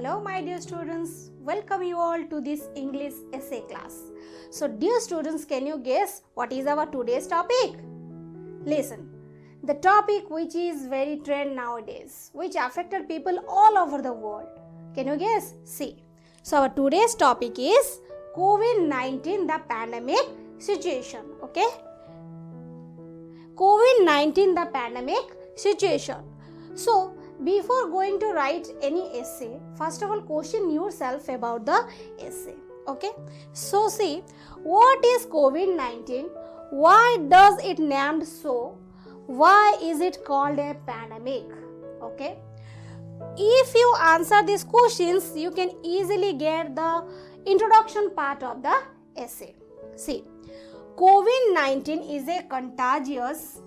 Hello my dear students, welcome you all to this English essay class. So dear students, can you guess what is our today's topic? Listen, the topic which is very trend nowadays, which affected people all over the world. Can you guess? See, so our today's topic is COVID-19, the pandemic situation. Okay, COVID-19, the pandemic situation. So before going to write any essay, first of all question yourself about the essay. Okay, so see, what is COVID-19? Why does it named so? Why is it called a pandemic? Okay, if you answer these questions, you can easily get the introduction part of the essay. See, COVID-19 is a contagious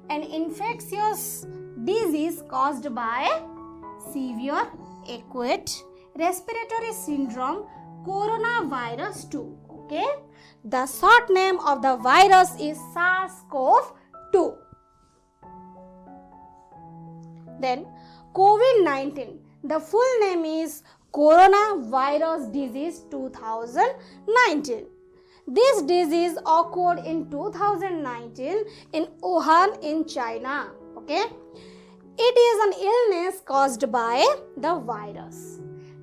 and infectious disease caused by severe acute respiratory syndrome coronavirus 2. Okay, the short name of the virus is SARS-CoV-2. Then COVID-19, the full name is Coronavirus Disease 2019. This disease occurred in 2019 in Wuhan in China. Okay, it is an illness caused by the virus.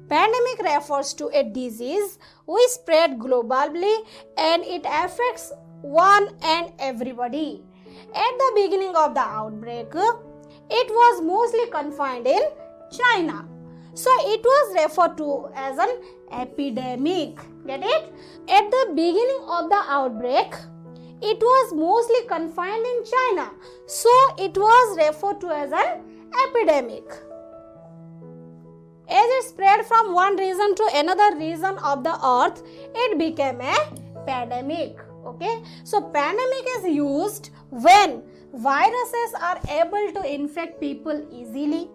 Pandemic refers to a disease which spread globally and it affects one and everybody. At the beginning of the outbreak, it was mostly confined in China. So it was referred to as an epidemic. Get it? At the beginning of the outbreak, it was mostly confined in China. So it was referred to as an epidemic. As it spread from one region to another region of the earth, it became a pandemic. Okay, so pandemic is used when viruses are able to infect people easily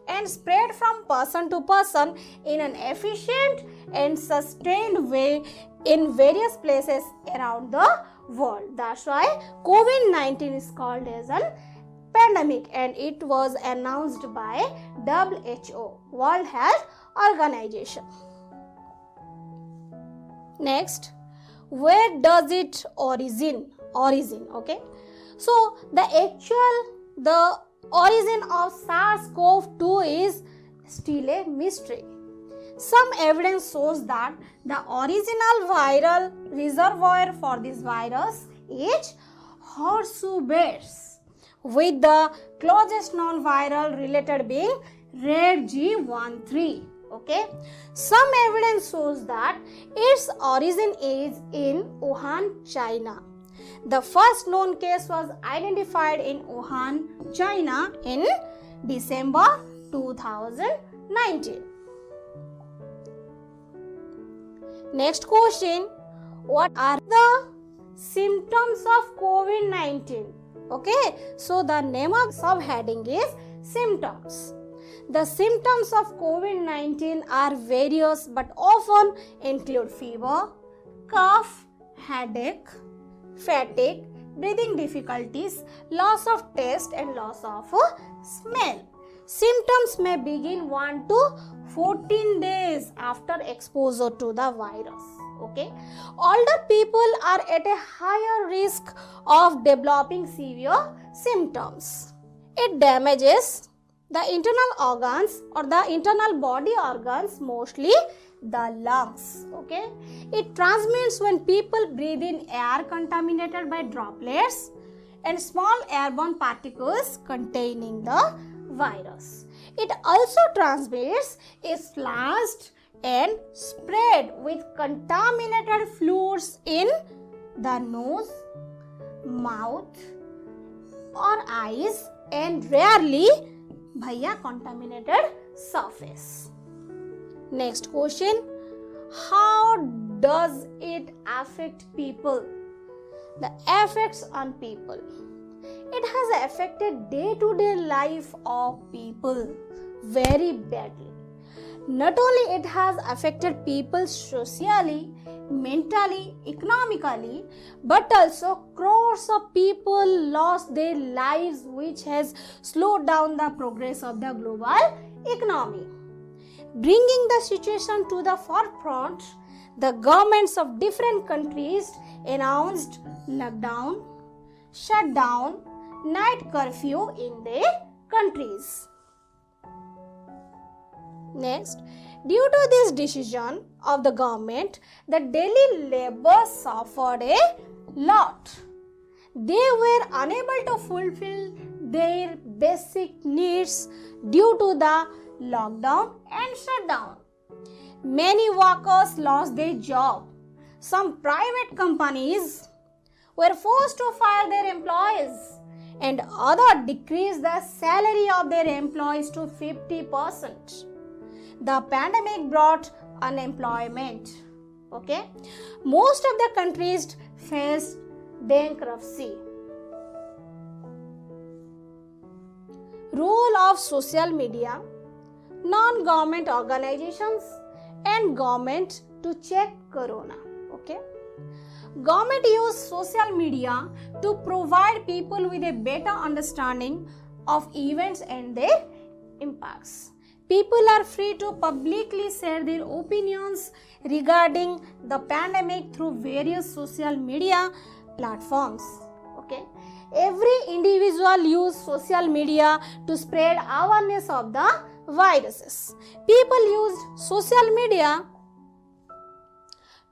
and spread from person to person in an efficient and sustained way in various places around the world. That's why COVID-19 is called as an pandemic and it was announced by WHO, World Health Organization. Next, where does it origin? Okay, so the origin of SARS-CoV-2 is still a mystery. Some evidence shows that the original viral reservoir for this virus is horseshoe bears, with the closest known viral related being red G13. Okay, some evidence shows that its origin is in Wuhan, China. The first known case was identified in Wuhan, China in December 2019. Next question, what are the symptoms of COVID-19? Okay, so the name of subheading is symptoms. The symptoms of COVID-19 are various but often include fever, cough, headache, fatigue, breathing difficulties, loss of taste and loss of smell. Symptoms may begin 1 to 14 days after exposure to the virus. Okay, older people are at a higher risk of developing severe symptoms. It damages the internal organs or the internal body organs, mostly the lungs. Okay, it transmits when people breathe in air contaminated by droplets and small airborne particles containing the virus. It also transmits is flashed and spread with contaminated fluids in the nose, mouth or eyes and rarely via contaminated surface. Next question, how does it affect people? The effects on people. It has affected day-to-day life of people very badly. Not only it has affected people socially, mentally, economically, but also crores of people lost their lives, which has slowed down the progress of the global economy. Bringing the situation to the forefront, the governments of different countries announced lockdown, shutdown, night curfew in their countries. Next, due to this decision of the government, the daily labour suffered a lot. They were unable to fulfill their basic needs due to the lockdown and shutdown. Many workers lost their job. Some private companies were forced to fire their employees, and others decreased the salary of their employees to 50%. The pandemic brought unemployment. Okay, most of the countries faced bankruptcy. Role of social media, non-government organizations and government to check corona. Okay, government use social media to provide people with a better understanding of events and their impacts. People are free to publicly share their opinions regarding the pandemic through various social media platforms. Okay, every individual use social media to spread awareness of the viruses. People used social media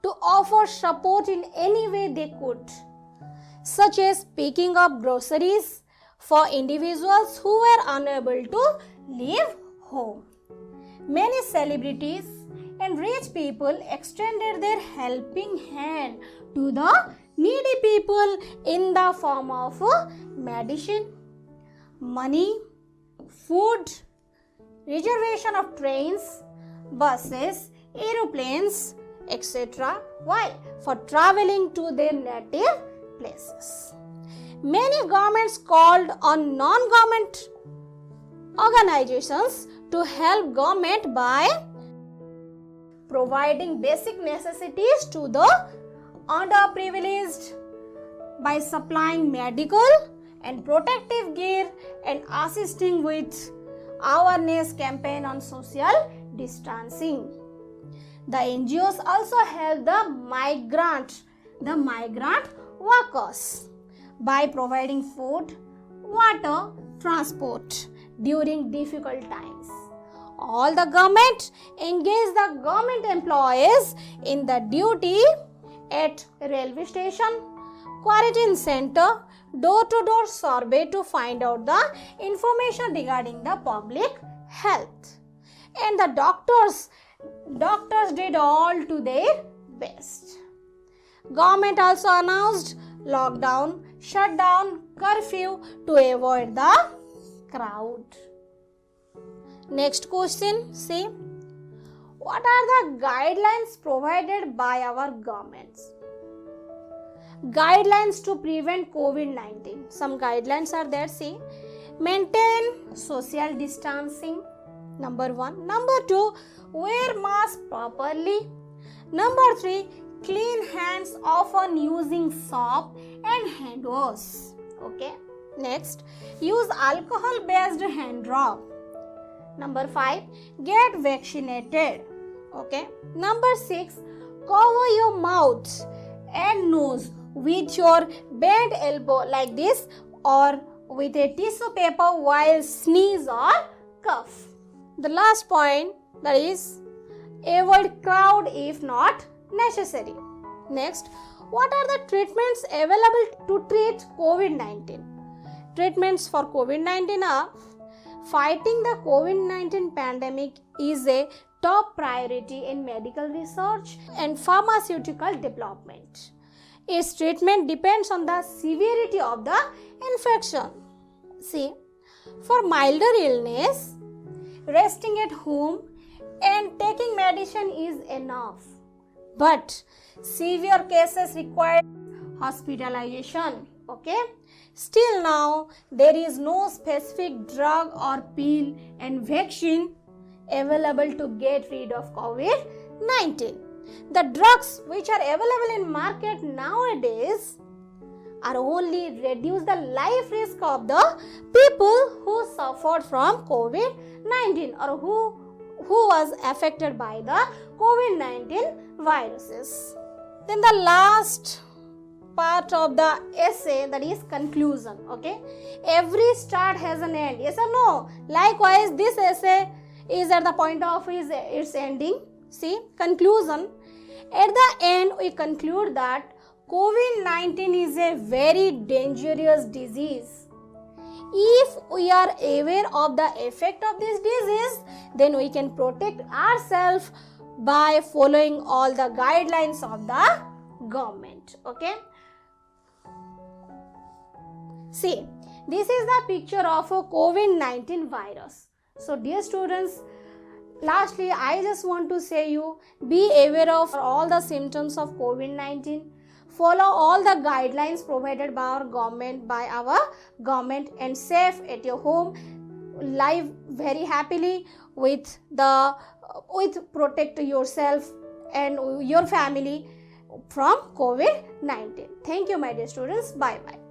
to offer support in any way they could, such as picking up groceries for individuals who were unable to leave home. Many celebrities and rich people extended their helping hand to the needy people in the form of medicine, money, food, reservation of trains, buses, aeroplanes, etc. Why? For traveling to their native places. Many governments called on non-government organizations to help government by providing basic necessities to the underprivileged, by supplying medical and protective gear and assisting with awareness campaign on social distancing. The NGOs also help the migrant workers by providing food, water, transport during difficult times. All the government engage the government employees in the duty at railway station, quarantine center, door-to-door survey to find out the information regarding the public health. And the doctors did all to their best. Government also announced lockdown, shutdown, curfew to avoid the crowd. Next question, see, what are the guidelines provided by our governments? Guidelines to prevent COVID-19. Some guidelines are there, see. Maintain social distancing, number 1. Number 2, wear mask properly. Number 3, clean hands often using soap and hand wash. Okay. Next, use alcohol-based hand rub. Number 5, get vaccinated. Okay. Number 6, cover your mouth and nose with your bent elbow like this or with a tissue paper while sneeze or cough. The last point, that is, avoid crowd if not necessary. Next, what are the treatments available to treat COVID-19? Treatments for COVID-19 are: fighting the COVID-19 pandemic is a top priority in medical research and pharmaceutical development. Its treatment depends on the severity of the infection. See, for milder illness, resting at home and taking medicine is enough. But severe cases require hospitalization. Okay? Still now, there is no specific drug or pill and vaccine available to get rid of COVID-19. The drugs which are available in market nowadays are only reduce the life risk of the people who suffered from COVID-19 or who who was affected by the COVID-19 viruses. Then the last part of the essay, that is conclusion. Okay, every start has an end, yes or no? Likewise, this essay is at the point of its ending. See, conclusion. At the end, we conclude that COVID-19 is a very dangerous disease. If we are aware of the effect of this disease, then we can protect ourselves by following all the guidelines of the government. Okay. See, this is the picture of a COVID-19 virus. So, dear students, lastly, I just want to say you, be aware of all the symptoms of COVID-19. Follow all the guidelines provided by our government, and safe at your home. Live very happily with protect yourself and your family from COVID-19. Thank you, my dear students. Bye bye.